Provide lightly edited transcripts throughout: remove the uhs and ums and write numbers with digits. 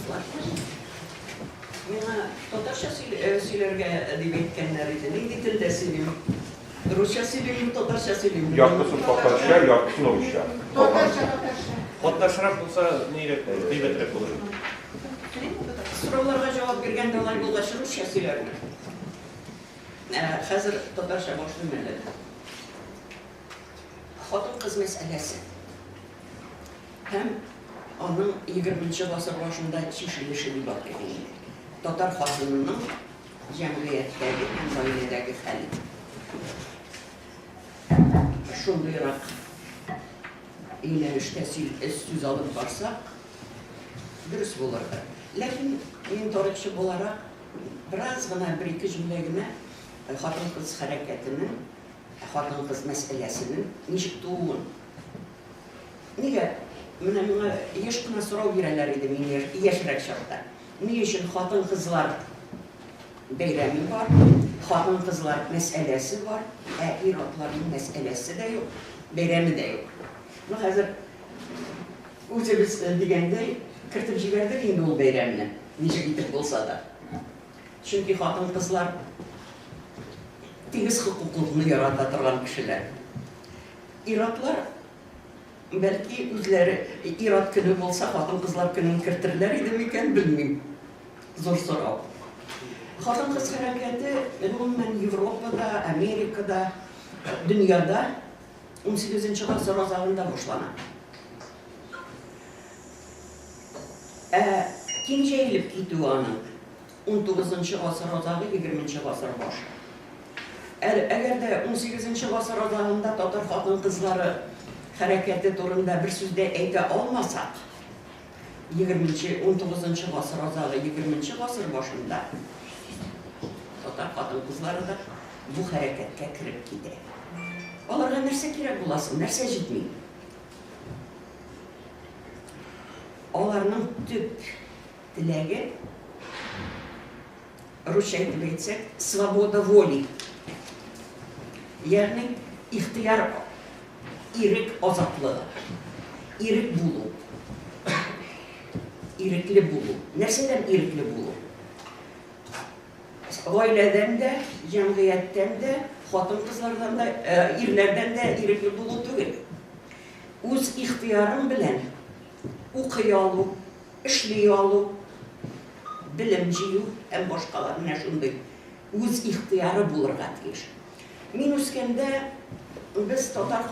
kızlar. Bana Tatarca söylerge deyip etkenler idi. Neydi dilde söyleyeyim? Rusça söyleyeyim, Tatarca söyleyeyim. Yaptısın Tatarca, yaptısın Rusça. Tatarşarak olsa gıybetrek olur. Sorularga cevap vergende olay bulgaşı Rusça söylerge. Hazır Tatarca başlayayım elinde. Hatun kız meselesi. Hem onun 20. asır başında çeşilişi bir bak edeyim. Tatar hatununun cemriyetteki hem ailedeki hali. Şundayarak yine işte söz alıp varsak dürüst bulurdu. Lakin ben tarihçi olarak biraz gına bir iki cümlegine hatun kız hareketinin, hatun kız meselesinin nişik doğuğun. Niye? Bana yaşkına soru verirler idi men yaşrak şartta. Ne için hatun kızlar beyremi var, hatun kızlar meselesi var, iratların meselesi de yok, beyremi de yok. Hazır o'zimiz deganda kiritib jiberdik endi ol beyramni, necha yetib bo'lsa da. Chunki xotin qizlar tegiz huquqni yarata turgan kishilar. Iratlar belki o'zlari irat kuni bo'lsa, xotin qizlar kunini kiritirlar edimikan bilmayman. Zo'r so'rov. Xotin qiz harakati umuman Yevropada, Amerikada, dunyoda 18-asr ozag'ida boshlanadi. Kengayib ketdi uning 19-asr ozag'i, 20-asr boshi. Agarda 18-asr ozag'ida Tatar xotin qizlari harakati to'g'risida bir so'zda ayta olmasak, 19-asr ozag'i, 20-asr boshida Tatar xotin qizlarida bu harakatga kirib ketdi. Onlarga narsa kerak bo'lsin, narsa yetmaydi. Onlarning tub tilagi, Ruscha aytib aytsak, svoboda voли. Ya'ni ixtiyor, irik ozodligi, irik bo'luv. Irikli bo'luv. Narsadan irikli bo'luv? Oiladan da, jamiyatdan da, xotin qizlardan da, erlardan da irikli bo'luv tugul. O'z ixtiyorim bilan o'qiy oluv, ishlay oluv, bilimjiyu, ham boshqalar mana shunday o'z ixtiyori bo'lirga tegish. Men o'sganda biz Tatar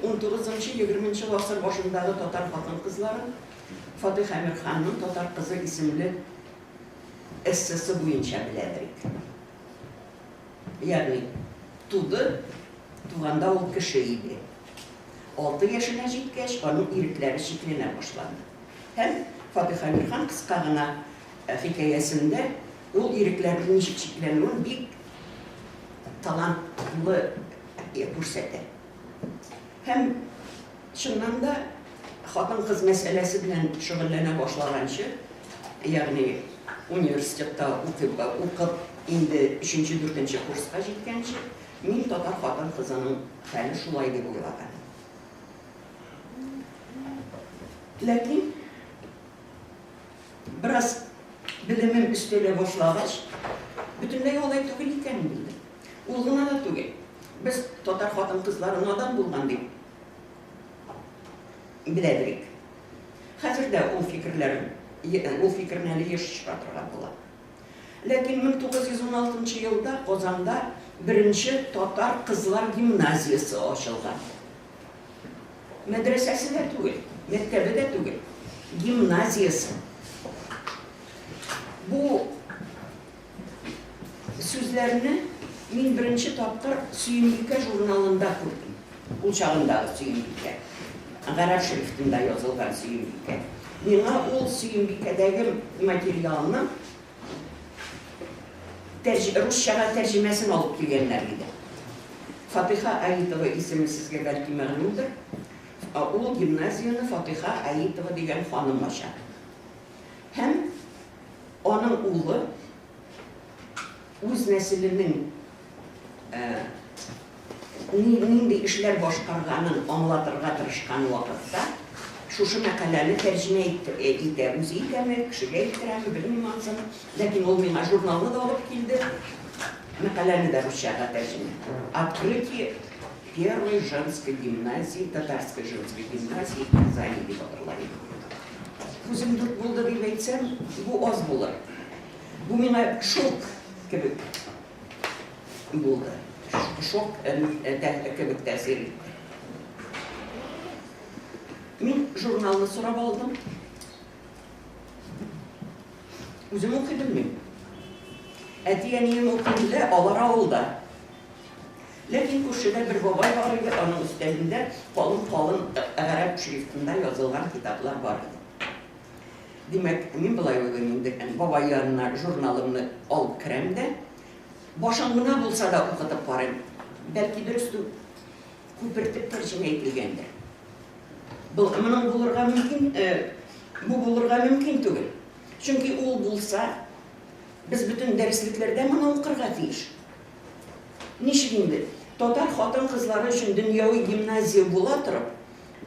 19-20 asr boshidagi Tatar xotin qizlari Fatiha Amirxonning Tatar qizi ismli essesi bo'yicha biladik. Ya'ni tug'anda u kishi edi. 6 yoshga yetgach, uning iriklari cheklana boshlandi. Hem Fatiha Amirxon qisqagina hikoyasida u iriklarning nechik cheklanuini bek talantli ko'rsatdi. Hem shundan da xotin qiz masalasi bilan shug'ullana boshlagancha, ya'ni universitetda o'qib endi 3-4 kursga yetgancha men Tatar xotin qizining hali shulay deb o'yladim. Lakin biraz bilimim üstüne boshlagach, butunlay olay tugul ekanini bildim. Ulg'ina da tugul. Biz Tatar xotin qizlari nodon bo'lgan deb biladik. Hozirda u fikrni yashashga turgan bo'ladi. Lakin 1916-yilda Qozonda birinchi Tatar qizlar gimnaziyasi ochilgan. Madrasasida tugul, maktabida tugul, gimnaziyasi. Bu so'zlarni men birinchi topqir Suyimlika jurnalida ko'rdim. U chog'indagi Suyimlika. G'arab shriftida yozilgan Suyimlika. Menga u Suyimlikadagi materialni Ruschaga tarjimasini olib kelganlar edi. Fatiha Ayitova ismi sizga balki ma'lumdir. U gimnaziyani Fatiha Ayitova degan xonim ochadi. Hem onun o'g'li o'z naslining nima ishlar boshqarganini anglatirga tirishgan vaqtda Şuşu məqələni tərcümə etəmiz, kişiyə itirəmi, bilməm ağzını. Lakin o mənə jurnalını da alıp geldi. Məqələni də Rusçağa tərcümə. Открытие первой женской гимназии, татарской женской гимназии в Казани деп аталады. Күзім дүрт болды деп айтсам, bu az болар. Bu mənə şok kebek болды. Şok kebek təsir etdi. Мен журналны сұрап алдым. Өзім оқидым мен. Әти-әнем оқиды, алар ауылда. Ләкин күршедә бер бабай бар иде, аның өстәлендә калын гарәп шрифтында язылган китаплар бар иде. Димәк, мин былай уйлыйм инде, бабай янына журналымны алып керәм дә, башым гына булса да укытып барам. Бәлки дөрес күпертеп тәрҗемә ителгәндер. Моның булырга мөмкин, бу булырга мөмкин түгел. Чөнки ул булса, без бөтен дәреслекләрдә моны укырга тиеш. Ничек инде? Татар хатын-кызлары өчен дөньяви гимназия була торып,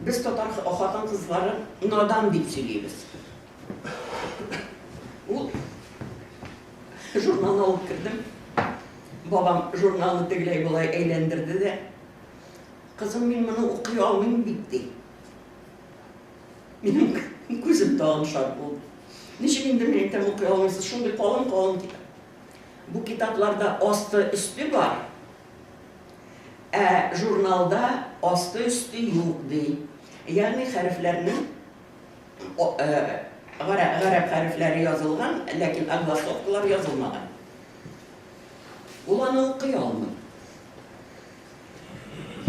без татар хатын-кызлары надан дип сөйлибез. Ул журналны алып кердем. Бабам журналны тегеләй булай әйләндерде дә, кызым, мин моны укый алмыйм бит ди. Минем күзем тагын шат булды. Ничек инде мен әйтәм, укый алмыйсыз, шундый калын китап. Бу китапларда асты-өсте бар, ә журналда асты-өсте юк ди. Ягъни хәрефләрнең гарәп хәрефләре язылган, ләкин огласовкалар язылмаган. Ул аны укый алмый.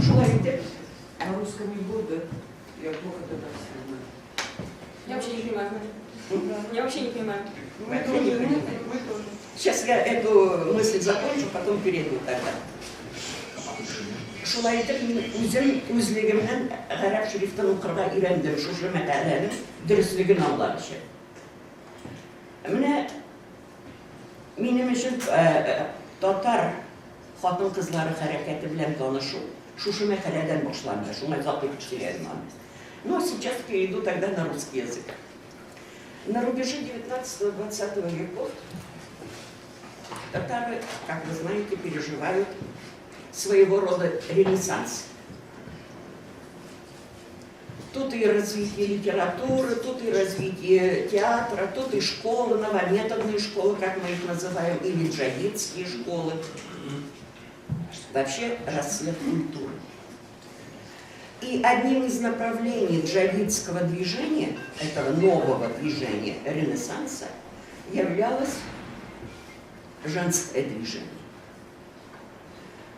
Шулай итеп, На русском не буду, я плохо татарский знаю. Я вообще не понимаю. Я вообще не понимаю. вообще не понимаю. Сейчас я эту мысль закончу, потом перейду тогда. Шулай итеп, үзем үзлегемнән гарәп шрифтын укырга өйрәндем, шушы мәкаләнең дөрестлеген аңлар өчен. Менә минем өчен татар хатын-кызлары хәрәкәте белән танышу шушы мәкаләдән башланды, шуңа запретить сөйләдем аны. Ну, а сейчас перейду тогда на русский язык. На рубеже 19-20 веков татары, как вы знаете, переживают своего рода ренессанс. Тут и развитие литературы, тут и развитие театра, тут и школы, новометодные школы, как мы их называем, или джадидские школы. Вообще расцвет культуры. И одним из направлений джадидского движения, этого нового движения Ренессанса, являлось женское движение.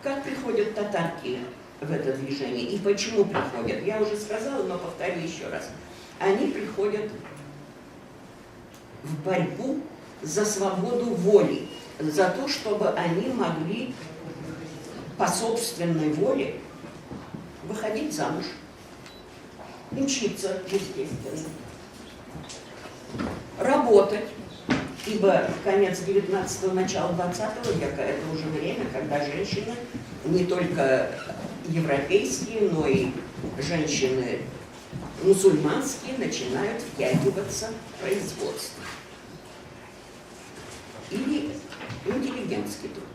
Как приходят татарки в это движение и почему приходят? Я уже сказала, но повторю еще раз. Они приходят в борьбу за свободу воли, за то, чтобы они могли по собственной воле выходить замуж, учиться, естественно, работать, ибо конец 19-го, начало 20 века – это уже время, когда женщины, не только европейские, но и женщины мусульманские, начинают втягиваться в производство. Или интеллигентский труд.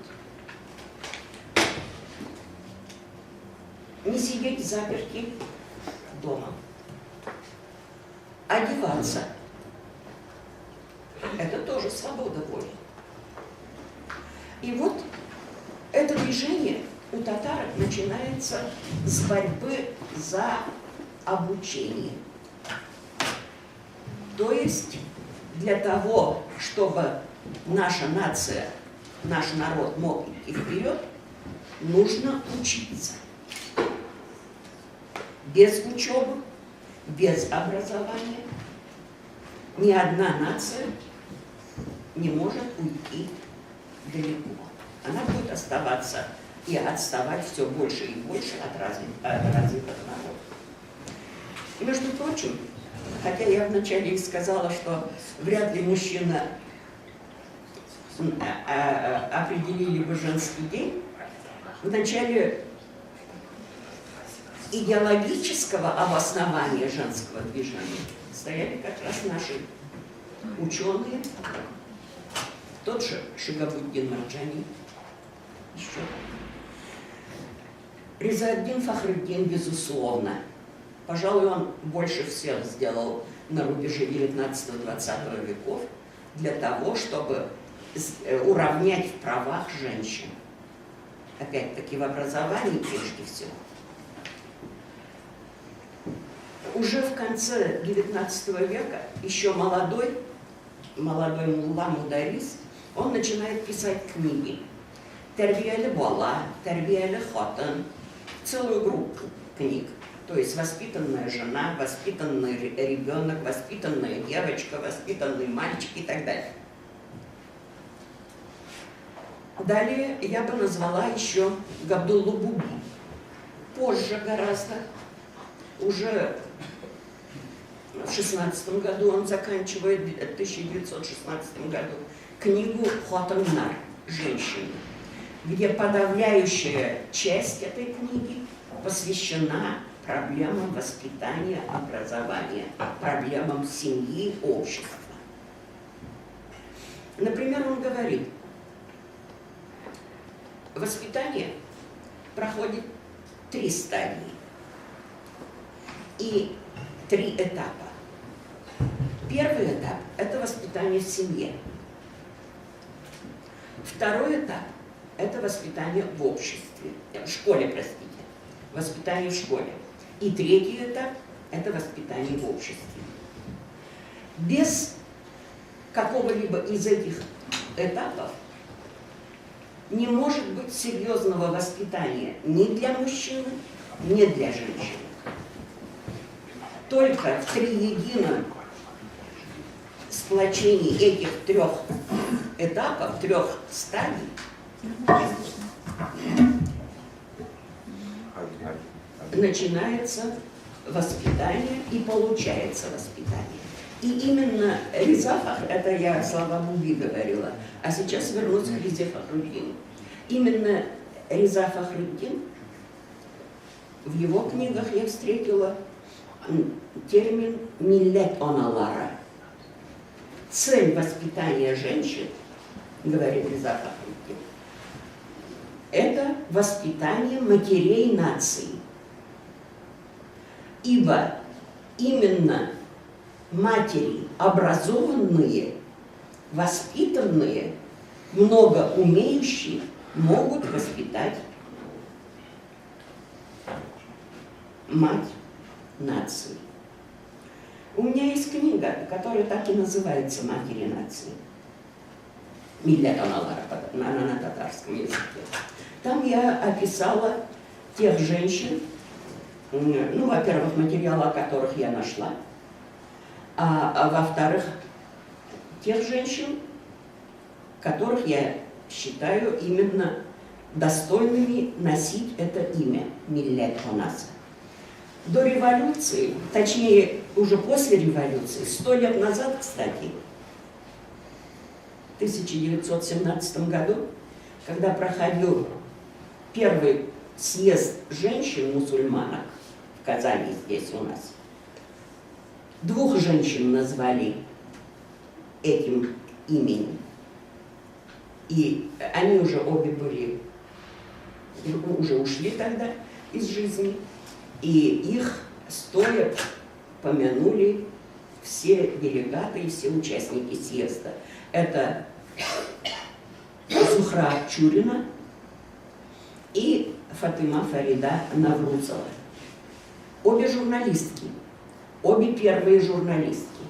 Не сидеть заперти дома, одеваться. Это тоже свобода воли. И вот это движение у татар начинается с борьбы за обучение. То есть для того, чтобы наша нация, наш народ мог идти вперед, нужно учиться. Без учебы, без образования ни одна нация не может уйти далеко. Она будет оставаться и отставать все больше и больше от развитых народов. И, между прочим, хотя я вначале и сказала, что вряд ли мужчина определили бы женский день, в начале идеологического обоснования женского движения стояли как раз наши ученые, тот же Шигабуддин Марджани, еще. Риза-ад-Дин Фахруддин, безусловно. Пожалуй, он больше всех сделал на рубеже 19-20 веков для того, чтобы уравнять в правах женщин. Опять-таки в образовании прежде всего. Уже в конце XIX века, еще молодой мулла Мударис, он начинает писать книги. Тербия Буала, Тербия Хотан, целую группу книг. То есть воспитанная жена, воспитанный ребенок, воспитанная девочка, воспитанный мальчик и так далее. Далее я бы назвала еще Габдуллу Буби. Позже гораздо, уже в 16 году он заканчивает, в 1916 году, книгу «Хотан-нар. Женщины», где подавляющая часть этой книги посвящена проблемам воспитания, образования, проблемам семьи, общества. Например, он говорит, воспитание проходит 3 стадии и 3 этапа. Первый этап – это воспитание в семье. Второй этап – это воспитание в обществе, в школе, простите, воспитание в школе. И третий этап – это воспитание в обществе. Без какого-либо из этих этапов не может быть серьезного воспитания ни для мужчины, ни для женщины. Только в триедином сплочении этих 3 этапов, 3 стадий начинается воспитание и получается воспитание. И именно Риза Фахруддин, это я слова Буби говорила, а сейчас вернусь к Ризе Фахруддину. Именно Риза Фахруддин, в его книгах я встретила термин «миллет оналара». Цель воспитания женщин, говорит Риза Фахруддин, это воспитание матерей нации. Ибо именно матери, образованные, воспитанные, много умеющие, могут воспитать мать нации. У меня есть книга, которая так и называется «Матери нации». Миллет оналара, она на татарском языке. Там я описала тех женщин, ну, во-первых, материалы, о которых я нашла, а во-вторых, тех женщин, которых я считаю именно достойными носить это имя Миллет Онаса. До революции, точнее, уже после революции, 100 лет назад, кстати, в 1917 году, когда проходил первый съезд женщин-мусульманок в Казани, здесь у нас, 2 женщин назвали этим именем. И они уже обе были, уже ушли тогда из жизни. И их стоя помянули все делегаты и все участники съезда. Это Зухра Чурина и Фатыма Фарида Наврузова. Обе журналистки, обе первые журналистки.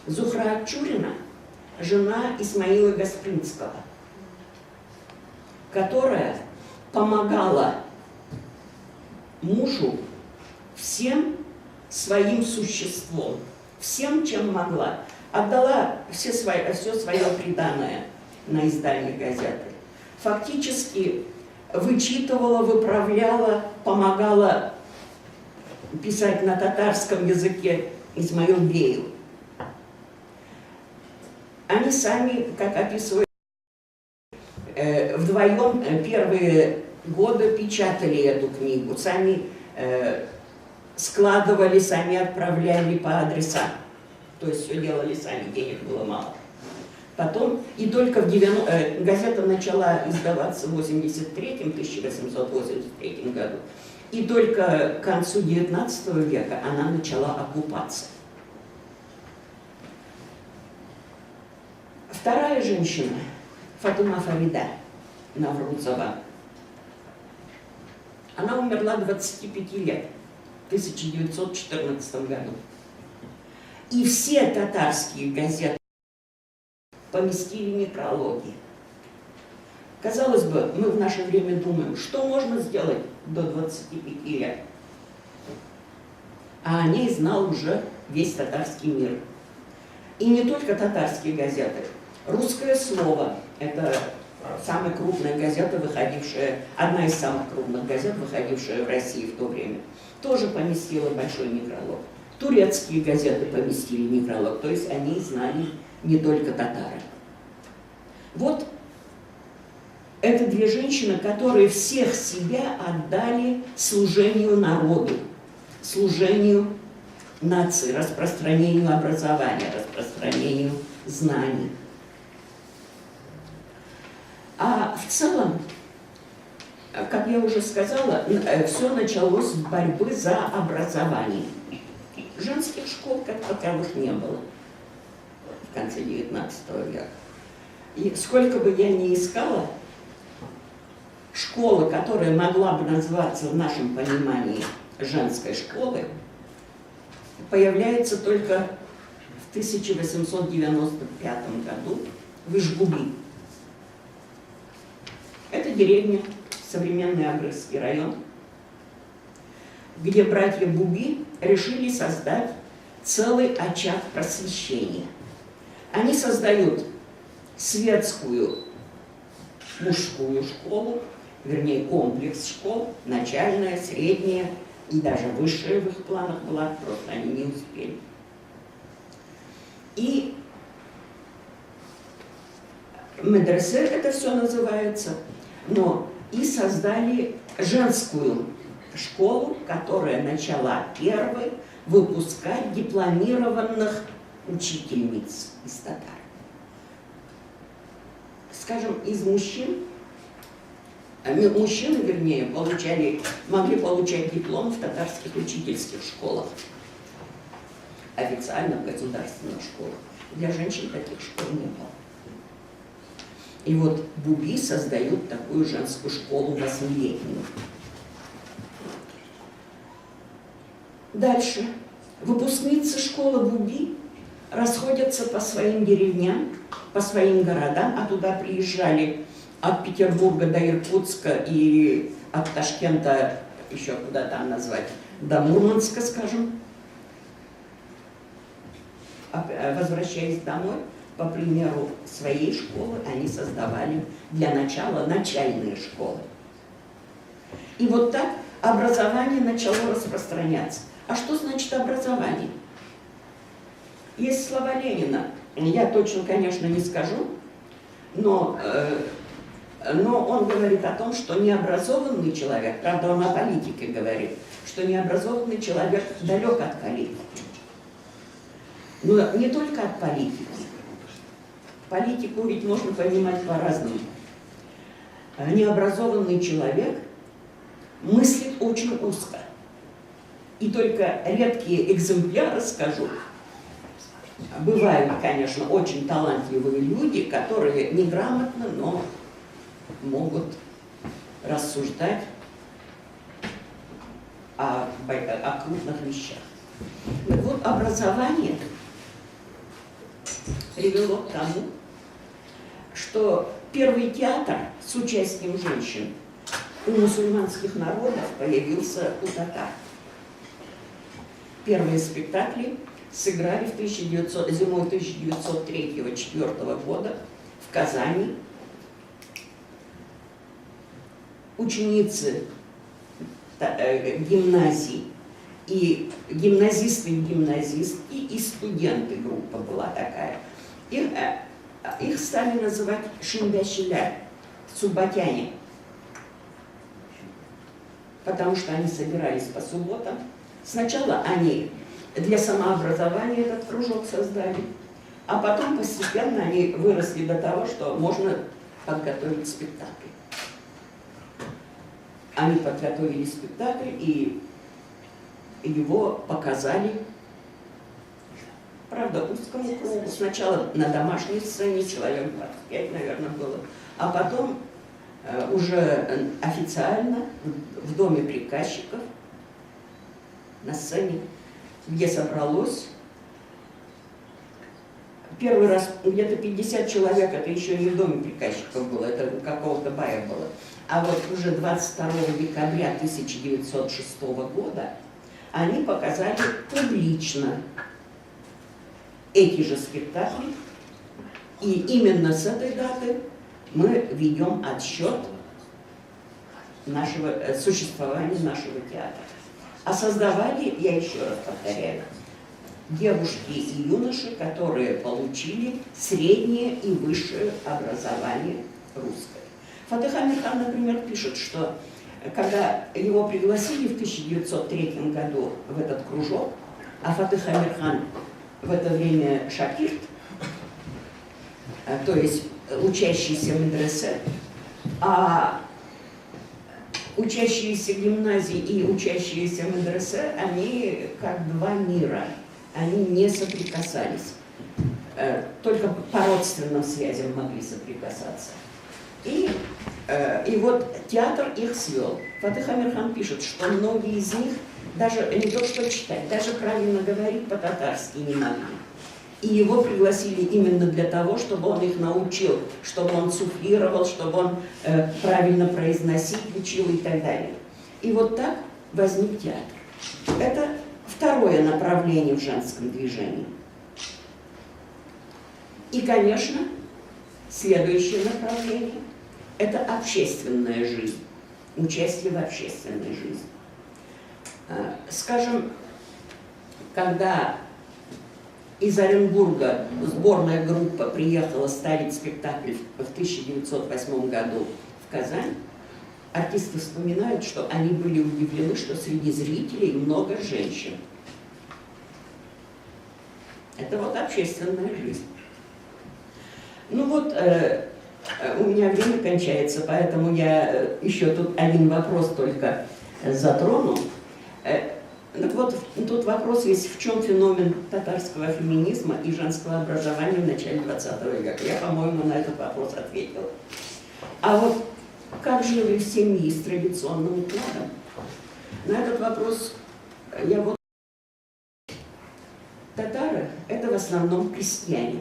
Зухра Чурина – жена Исмаила Гаспринского, которая помогала мужу всем своим существом, всем, чем могла. Отдала все свое приданое на издание газеты. Фактически вычитывала, выправляла, помогала писать на татарском языке Исмаил Бею. Они сами, как описывают, вдвоем первые годы печатали эту книгу, сами складывали, сами отправляли по адресам. То есть все делали сами, денег было мало. Потом, и только газета начала издаваться в 1883 году, и только к концу XIX века она начала окупаться. Вторая женщина, Фатыма Фарида Наврузова, она умерла 25 лет, в 1914 году. И все татарские газеты поместили некрологи. Казалось бы, мы в наше время думаем, что можно сделать до 25 лет. А о ней знал уже весь татарский мир. И не только татарские газеты. «Русское слово» – это самая крупная газета, выходившая, одна из самых крупных газет, выходившая в России в то время, тоже поместила большой некролог. Турецкие газеты поместили некролог, то есть они знали не только татары. Вот это две женщины, которые всех себя отдали служению народу, служению нации, распространению образования, распространению знаний. А в целом, как я уже сказала, все началось с борьбы за образование. Женских школ как таковых не было в конце XIX века. И сколько бы я ни искала, школа, которая могла бы назваться в нашем понимании женской школой, появляется только в 1895 году в Ишгуби. Это деревня, современный Агрызский район, где братья Буби решили создать целый очаг просвещения. Они создают светскую мужскую школу, вернее комплекс школ, начальная, средняя и даже высшая в их планах была, просто они не успели. И медресе это все называется, но и создали женскую школу, которая начала первой выпускать дипломированных учительниц из татар. Скажем, из мужчин, мужчины, вернее, могли получать диплом в татарских учительских школах, официально в государственных школах. Для женщин таких школ не было. И вот Буби создают такую женскую школу 8-летнюю. Дальше. Выпускницы школы Буби расходятся по своим деревням, по своим городам, а туда приезжали от Петербурга до Иркутска и от Ташкента, еще куда там назвать, до Мурманска, скажем. Возвращаясь домой, по примеру своей школы, они создавали для начала начальные школы. И вот так образование начало распространяться. А что значит образование? Есть слова Ленина, я точно, конечно, не скажу, но он говорит о том, что необразованный человек, правда, он о политике говорит, что необразованный человек далек от политики. Но не только от политики. Политику ведь можно понимать по-разному. Необразованный человек мыслит очень узко. И только редкие экземпляры, скажу, бывают, конечно, очень талантливые люди, которые неграмотно, но могут рассуждать о крупных вещах. Так вот, образование привело к тому, что первый театр с участием женщин у мусульманских народов появился у татар. Первые спектакли сыграли зимой 1903-1904 года в Казани. Ученицы гимназий, и гимназисты, и гимназистки, и студенты, группа была такая. Их стали называть шинбящиля, субботяне, потому что они собирались по субботам, Сначала они для самообразования этот кружок создали, а потом постепенно они выросли до того, что можно подготовить спектакль. Они подготовили спектакль и его показали, правда, узкому кругу. Сначала на домашней сцене, человек 25, наверное, было, а потом уже официально в доме приказчиков на сцене, где собралось первый раз где-то 50 человек, это еще не в доме приказчиков было, это у какого-то бая было. А вот уже 22 декабря 1906 года они показали публично эти же спектакли, и именно с этой даты мы ведем отсчет существования нашего театра. А создавали, я еще раз повторяю, девушки и юноши, которые получили среднее и высшее образование русское. Фатых Амирхан, например, пишет, что когда его пригласили в 1903 году в этот кружок, а Фатых Амирхан в это время шакирт, то есть учащийся медресе, а учащиеся гимназии и учащиеся медресе, они как два мира, они не соприкасались, только по родственным связям могли соприкасаться. И вот театр их свел. Фатых Амирхан пишет, что многие из них даже не то что читать, даже правильно говорить по-татарски не могли. И его пригласили именно для того, чтобы он их научил, чтобы он суфлировал, чтобы он правильно произносить учил и так далее. И вот так возник театр. Это второе направление в женском движении. И, конечно, следующее направление – это общественная жизнь, участие в общественной жизни. Скажем, когда из Оренбурга сборная группа приехала ставить спектакль в 1908 году в Казань, артисты вспоминают, что они были удивлены, что среди зрителей много женщин. Это вот общественная жизнь. Ну вот, у меня время кончается, поэтому я еще тут один вопрос только затрону. Так вот, тут вопрос есть, в чем феномен татарского феминизма и женского образования в начале 20 века. Я, по-моему, на этот вопрос ответила. А вот как жили семьи с традиционным укладом? На этот вопрос я вот... Татары – это в основном крестьяне.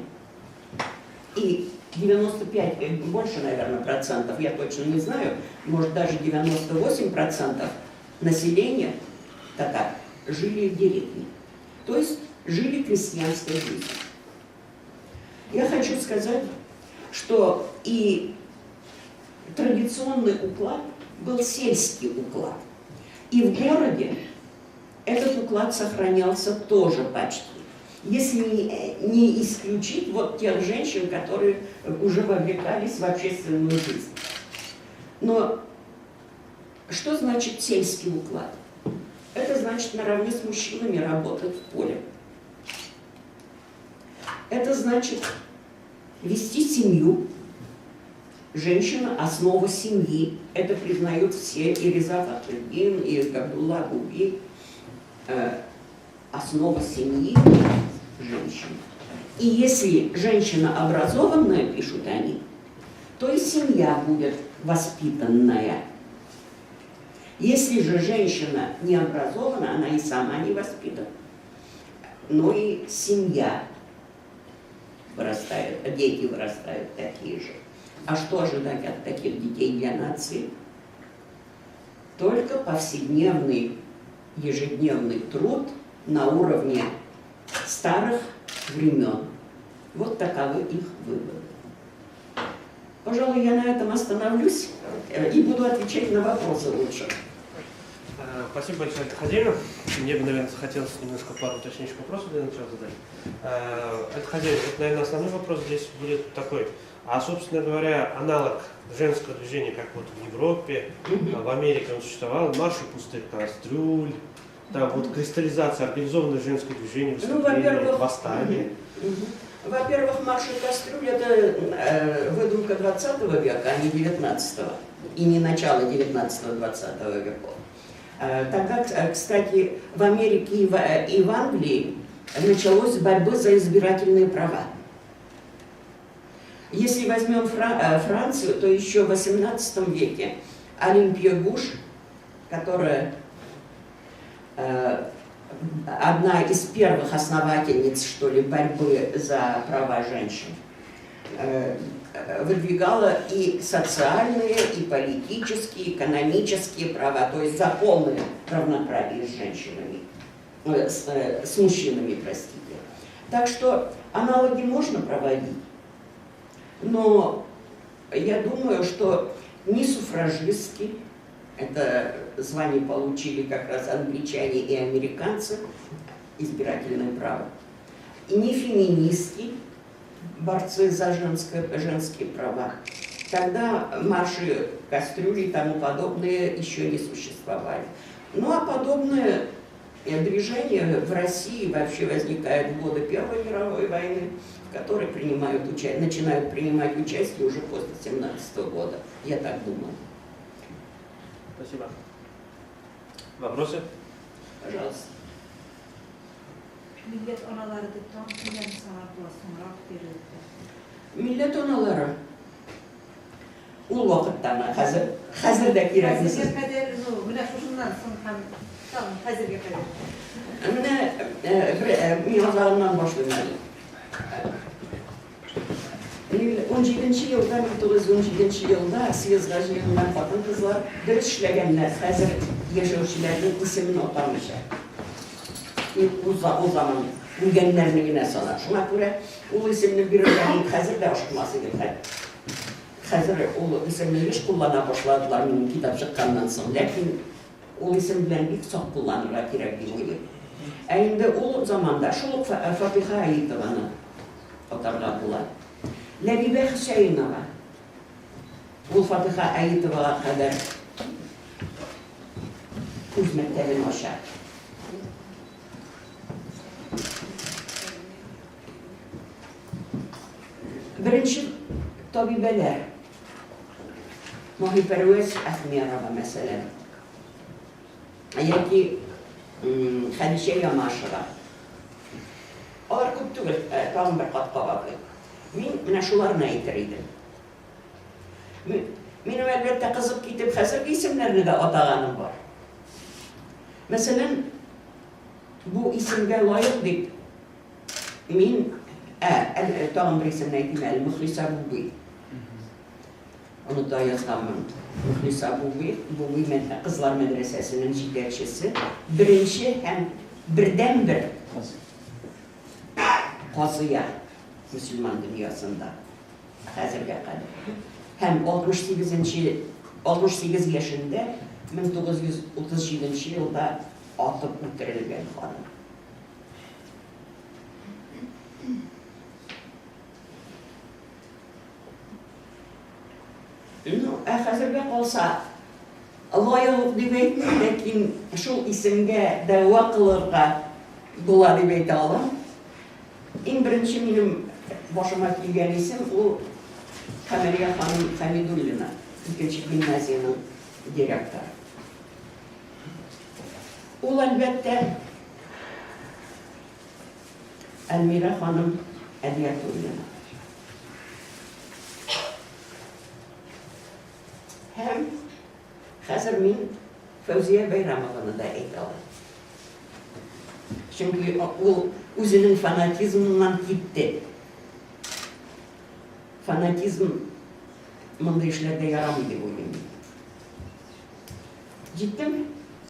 И 95, больше, наверное, процентов, я точно не знаю, может даже 98% населения татар жили в деревне. То есть жили крестьянской жизнью. Я хочу сказать, что и традиционный уклад был сельский уклад. И в городе этот уклад сохранялся тоже почти. Если не исключить вот тех женщин, которые уже вовлекались в общественную жизнь. Но что значит сельский уклад? Это значит наравне с мужчинами работать в поле. Это значит вести семью. Женщина – основа семьи. Это признают все, и Реза Фахриддин, и Габдулла Губи. Основа семьи – женщина. И если женщина образованная, пишут они, то и семья будет воспитанная. Если же женщина не образована, она и сама не воспитана, но и семья вырастает, дети вырастают такие же. А что ожидать от таких детей для нации? Только повседневный, ежедневный труд на уровне старых времен. Вот таковы их выводы. Пожалуй, я на этом остановлюсь и буду отвечать на вопросы лучше. Спасибо большое, Хадина. Мне бы, наверное, захотелось немножко пару уточняющих вопросов для начала задать. Хадина, это, наверное, основной вопрос здесь будет такой. А, собственно говоря, аналог женского движения, как вот в Европе, в Америке он существовал, марши пустых кастрюль, Да, вот кристаллизация, организованное женское движение, Ну, выступление, во-первых, восстание. Во-первых, марш и кастрюль – это выдумка 20 века, а не 19-го. И не начало 19-20 веков. Тогда, кстати, в Америке и в Англии началась борьба за избирательные права. Если возьмем Францию, то еще в 18 веке Олимпия Гуш, которая одна из первых основательниц, что ли, борьбы за права женщин, выдвигала и социальные, и политические, и экономические права, то есть за полное равноправие с женщинами, с мужчинами, простите. Так что аналоги можно проводить, но я думаю, что ни суфражистки, это звание получили как раз англичане и американцы, избирательное право, и не феминистки, борцы за женские права. Тогда марши, кастрюли и тому подобное еще не существовали. Ну а подобное движение в России вообще возникает в годы Первой мировой войны, в которой начинают принимать участие уже после 1917 года. Я так думаю. Спасибо. Вопросы? Пожалуйста. Millet analardı tam bilen sanatla sonra aktarıldı. Millet onaları ул вакыттан хәзер дә кирәкмисез. Хәзерге кадәр, менә шушыннан соң һәм хәзерге кадәр. Менә мин азагыннан башлыйм. 17 елда, 1917 елда съездга җыелган хатын-кызлар дөрес эшләгәннәр, хәзер яшәүчеләрнең исемен атамыйча. Ул заман үлгәннәрне генә сана. Шуңа күрә ул исемне бирергә хәзер дә ашыкмас иде. Хәзер ул исемне еш куллана башладылар минем китап чыкканнан соң, ләкин ул исем белән бик сак кулланырга кирәк дип уйлыйм. Ә инде ул заманда шул ук Фатиха Аитованы атарга була. Ләбибә Хөсәйнова ул Фатиха Аитовага кадәр күз мәктәбен ача. Беренче табибәләр Маһипәрвәз Әхмәрова мәсәлән, яки Хәдичә Ямашева. Алар күп түгел, тагын бер катка барлык. Мин менә шуларны әйтер идем. Минем әлбәттә кызып китеп хәзерге исемнәрне дә атаганым бар. Мәсәлән, бу исемгә лаек дип мин тагын бер исемне әйтим, Мөхлисә Буби. Оны да язганмын. Мөхлисә Буби, кызлар мәдрәсәсенең җитәкчесе, беренче һәм бердәнбер казыя мөселман дөньясында хәзергә кадәр. Һәм 68 яшендә 1937 елда атып үтерелгән ханым. Ну, хәзергә калса, лаек дип әйтмим, ләкин шул исемгә дәва кылырга була дип әйтә алам. Иң беренче минем башыма килгән исем ул Камәрия ханым Хәмидуллина, 2-нче гимназияның директоры. Ул әлбәттә Әлмира ханым Әдиятуллина. Һәм хәзер мин Фәүзия Бәйрәмованы да әйтә алам. Чөнки ул үзенең фанатизмыннан китте. Фанатизм мондай эшләрдә ярамый дип уйлыйм. Җиттем?